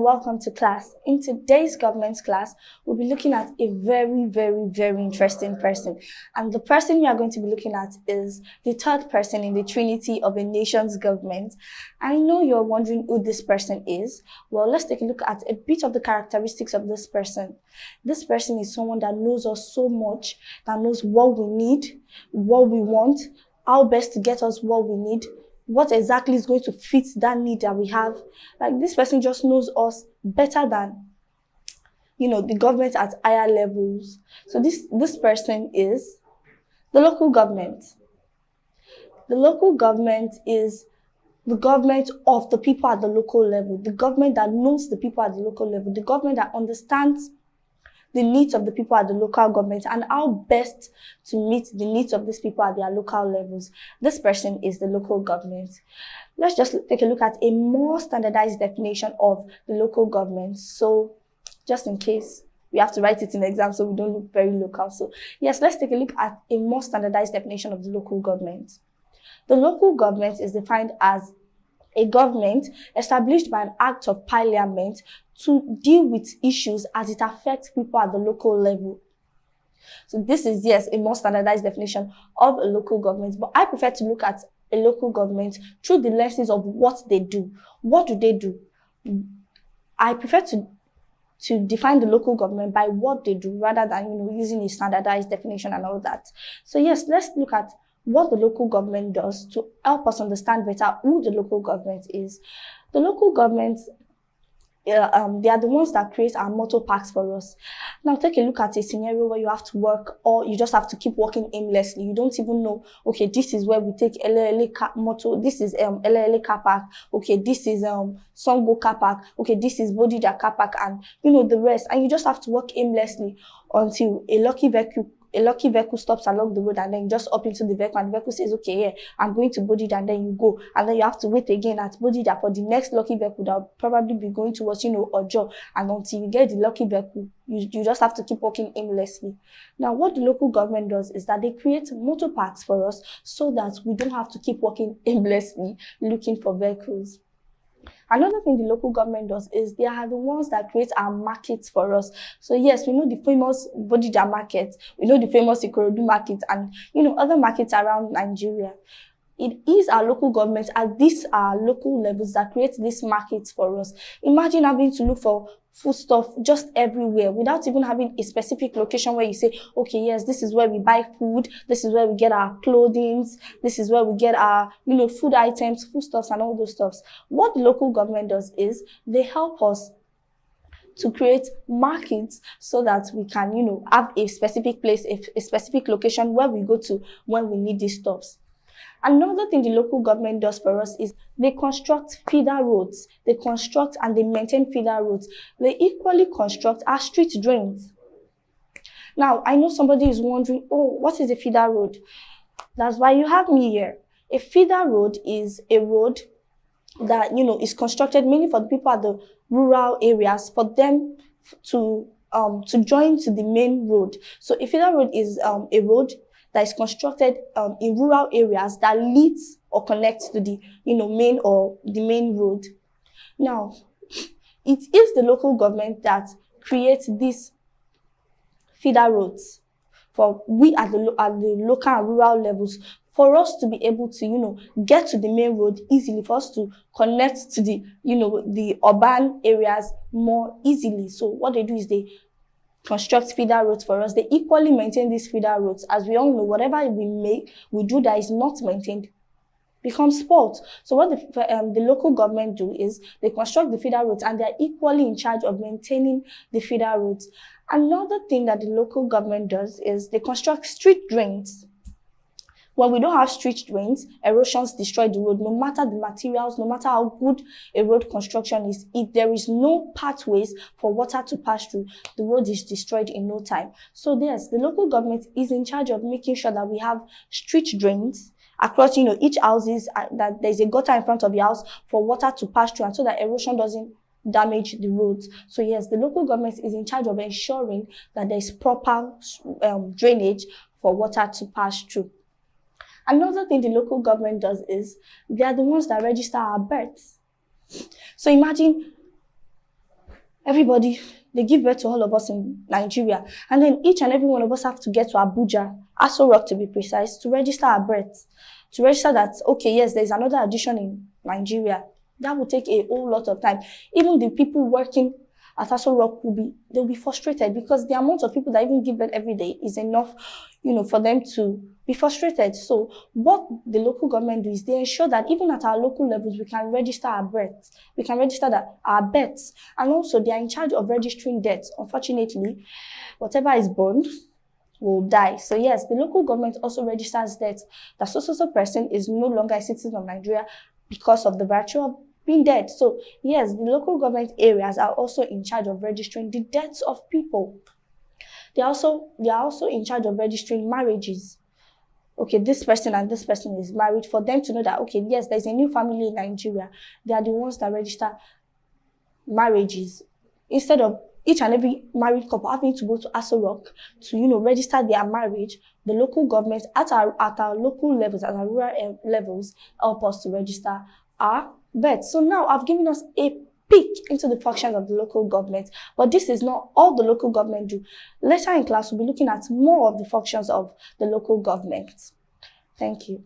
welcome to class. In today's government class, we'll be looking at a very, very, very interesting person. And the person we are going to be looking at is the third person in the trinity of a nation's government. I know you're wondering who this person is. Well, let's take a look at a bit of the characteristics of this person. This person is someone that knows us so much, that knows what we need, what we want, how best to get us what we need, what exactly is going to fit that need that we have. Like, this person just knows us better than, the government at higher levels. So this person is the local government. The local government is the government of the people at the local level, the government that knows the people at the local level, the government that understands the needs of the people at the local government and how best to meet the needs of these people at their local levels. This person is the local government. Let's just take a look at a more standardized definition of the local government. So, just in case we have to write it in the exam so we don't look very local. So, yes, let's take a look at a more standardized definition of the local government. The local government is defined as a government established by an act of parliament to deal with issues as it affects people at the local level. So this is, yes, a more standardized definition of a local government, but I prefer to look at a local government through the lenses of what they do. What do they do? I prefer to define the local government by what they do rather than, using a standardized definition and all that. So yes, let's look at what the local government does to help us understand better who the local government is. The local government, they are the ones that create our motor parks for us. Now take a look at a scenario where you have to work or you just have to keep working aimlessly. You don't even know, okay, this is where we take LLA motor, this is LLA car park, okay, this is Songo car park, okay, this is Bodija car park, and the rest. And you just have to work aimlessly until a lucky vehicle stops along the road, and then you just up into the vehicle and the vehicle says, okay, yeah, I'm going to Bodija, and then you go. And then you have to wait again at Bodija for the next lucky vehicle that will probably be going towards, Ojo. And until you get the lucky vehicle, you just have to keep walking aimlessly. Now, what the local government does is that they create motor parks for us so that we don't have to keep walking aimlessly looking for vehicles. Another thing the local government does is they are the ones that create our markets for us. So yes, we know the famous Bodija market, we know the famous Ikorodu market, and other markets around Nigeria. It is our local government at these local levels that create these markets for us. Imagine having to look for foodstuff just everywhere without even having a specific location where you say, okay, yes, this is where we buy food, this is where we get our clothing, this is where we get our, food items, foodstuffs, and all those stuffs. What the local government does is they help us to create markets so that we can, have a specific place, a specific location where we go to when we need these stuffs. Another thing the local government does for us is they construct feeder roads. They construct and they maintain feeder roads. They equally construct our street drains. Now, I know somebody is wondering, oh, what is a feeder road? That's why you have me here. A feeder road is a road that, is constructed mainly for the people at the rural areas, for them to join to the main road. So a feeder road is a road that is constructed in rural areas that leads or connects to the main or the main road. Now, it is the local government that creates these feeder roads for we at the local and rural levels, for us to be able to get to the main road easily, for us to connect to the the urban areas more easily. So what they do is they construct feeder roads for us. They equally maintain these feeder roads. As we all know, whatever we do that is not maintained becomes spoiled. So what the local government do is they construct the feeder roads and they're equally in charge of maintaining the feeder roads. Another thing that the local government does is they construct street drains. When we don't have street drains, erosions destroy the road. No matter the materials, no matter how good a road construction is, if there is no pathways for water to pass through, the road is destroyed in no time. So yes, the local government is in charge of making sure that we have street drains across, each houses, that there's a gutter in front of your house for water to pass through, and so that erosion doesn't damage the roads. So yes, the local government is in charge of ensuring that there is proper drainage for water to pass through. Another thing the local government does is they are the ones that register our births. So imagine everybody, they give birth to all of us in Nigeria. And then each and every one of us have to get to Abuja, Aso Rock to be precise, to register our birth. To register that, okay, yes, there's another addition in Nigeria. That will take a whole lot of time. Even the people working at Aso Rock they'll be frustrated because the amount of people that even give birth every day is enough, for them to be frustrated. So what the local government do is they ensure that even at our local levels, we can register our births. We can register our births. And also they are in charge of registering deaths. Unfortunately, whatever is born will die. So yes, the local government also registers death. That so person is no longer a citizen of Nigeria because of the virtue of being dead. So yes, the local government areas are also in charge of registering the deaths of people. They are also in charge of registering marriages. Okay, this person and this person is married, for them to know that, okay, yes, there's a new family in Nigeria. They are the ones that register marriages. Instead of each and every married couple having to go to Aso Rock to, register their marriage, the local government at our local levels, at our rural levels, help us to register our births. So now I've given us a peek into the functions of the local government, but this is not all the local government do. Later in class, we'll be looking at more of the functions of the local government. Thank you.